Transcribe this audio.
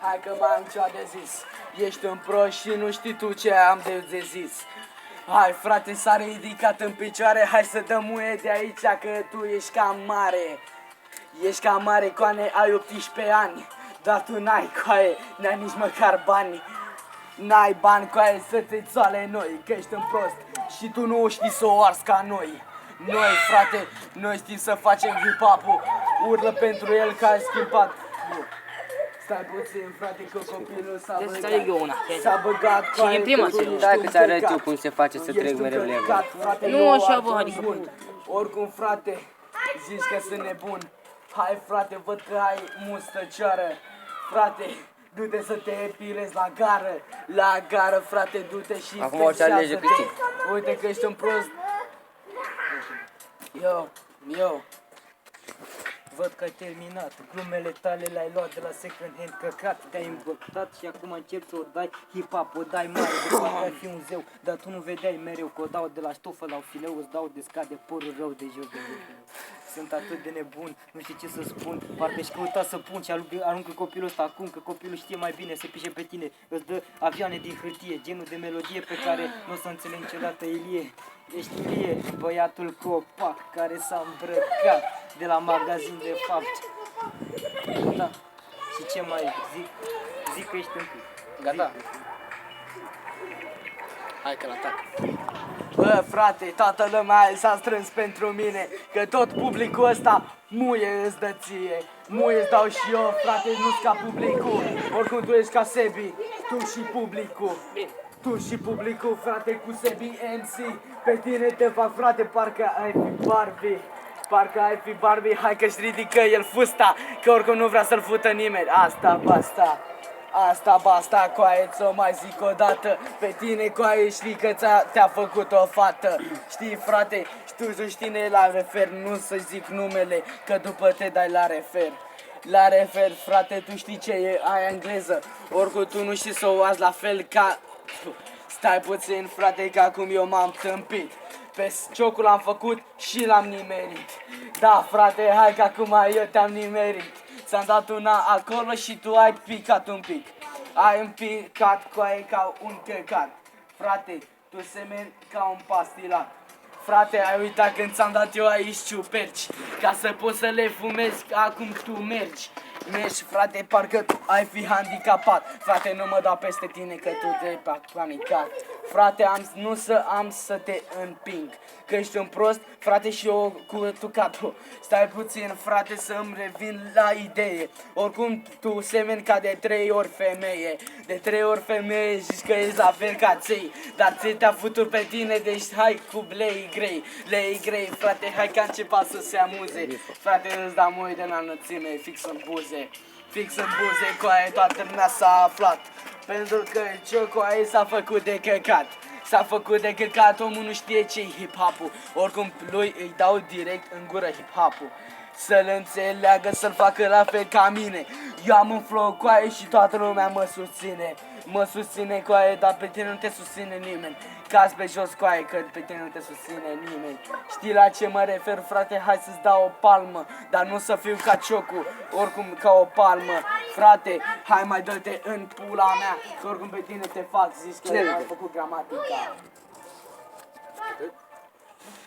hai că mai am ceva de zis. Ești un prost și nu știi tu ce am de zis. Hai frate, s-a ridicat în picioare, hai să dăm muie de aici că tu ești cam mare. Ești cam mare, coane, ai 18 ani, dar tu n-ai coaie, n-ai nici măcar bani. N-ai bani, coaie, să te țoale noi, că ești un prost și tu nu știi să o arzi ca noi. Noi, frate, noi știm să facem hip-hop-ul, urlă pentru el că ai schimbat. Stai puțin, frate, că copilul s-a băgat, Și în prima zi, Stai că ți arăt eu cum se face să trec mereu level. Nu așa, bă, adică... Oricum, frate, zici că sunt nebun. Hai, frate, văd că ai mustăcioară. Frate, du-te să te epilezi la gară. La gară, frate, du-te și Acum orice alege câștig. Uite că ești un prost. Eu. Văd că ai terminat, glumele tale le-ai luat de la second hand căcat. Te-ai îmbătat și acum începi să o dai hip-hop, o dai mare, de parcă ai fi un zeu. Dar tu nu vedeai mereu că o dau de la stofă la fileu, îți dau de scade părul rău de jos de jos. Sunt atât de nebun, nu știu ce să spun. Parcă și căuta să pun și aruncă copilul ăsta acum, că copilul știe mai bine, se pișe pe tine. Îți dă avioane din hârtie, genul de melodie pe care nu o să înțeleg niciodată Ilie. Ești Ilie, băiatul copac care s-a îmbrăcat de la magazin de fapt. Da. Și ce mai zic? Zic că ești un pic. Gata. Hai că l-atac. Bă, frate, toată lumea s-a strâns pentru mine, că tot publicul ăsta muie îți dă ție. Muie îți dau și eu, frate, nu-ți ca publicul. Oricum tu ești ca Sebi, tu și publicul. Tu și publicul, frate, cu Sebi MC. Pe tine te fac, frate, parcă ai fi Barbie. Parcă ai fi Barbie, hai că-și ridică el fusta, că oricum nu vrea să-l fută nimeni. Asta, basta. Asta basta, coaie, ți-o mai zic o dată. Pe tine, coaie, știi că te-a făcut o fată. Știi, frate, tu știi la refer, nu să zic numele, că după te dai la refer. La refer, frate, tu știi ce e aia engleză. Oricum tu nu știi să o azi la fel ca... Stai puțin, frate, că acum eu m-am tâmpit. Pe ciocul l-am făcut și l-am nimerit. Da, frate, hai că acum eu te-am nimerit. Ți-am dat una acolo și tu ai picat un pic. Ai picat coaie ca un căcat. Frate, tu semeni ca un pastilat. Frate, ai uitat când ți-am dat eu aici ciuperci, ca să poți să le fumezi acum tu mergi. Mergi, frate, parcă tu ai fi handicapat. Frate, nu mă dau peste tine că tu te-ai panicat. Frate, nu am să te împing, că ești un prost, frate, și eu cu tucatul. Stai puțin, frate, să-mi revin la idee. Oricum tu semeni ca de 3 ori femeie. De 3 ori femeie zici că ești la fel ca ței. Dar ți te-a futut pe tine, deci hai cu lei grei. Lei grei, frate, hai că a început să se amuze. Frate, îți dau moi de înălțime, fix în buze. Fix în buze, coaie, toată lumea s-a aflat. Pentru că Ciocoaie s-a făcut de căcat. S-a făcut de căcat, omul nu știe ce-i hip-hop-ul. Oricum lui îi dau direct în gură hip-hop-ul. Să-l înțeleagă, să-l facă la fel ca mine. Eu am un flow, coaie, și toată lumea mă susține. Mă susține, coaie, dar pe tine nu te susține nimeni. Cazi pe jos, coaie, că pe tine nu te susține nimeni. Știi la ce mă refer, frate? Hai să-ți dau o palmă, dar nu să fiu ca Ciocu, oricum ca o palmă. Frate, hai mai dă-te în pula mea, că oricum pe tine te fac, zici că ai făcut gramatica.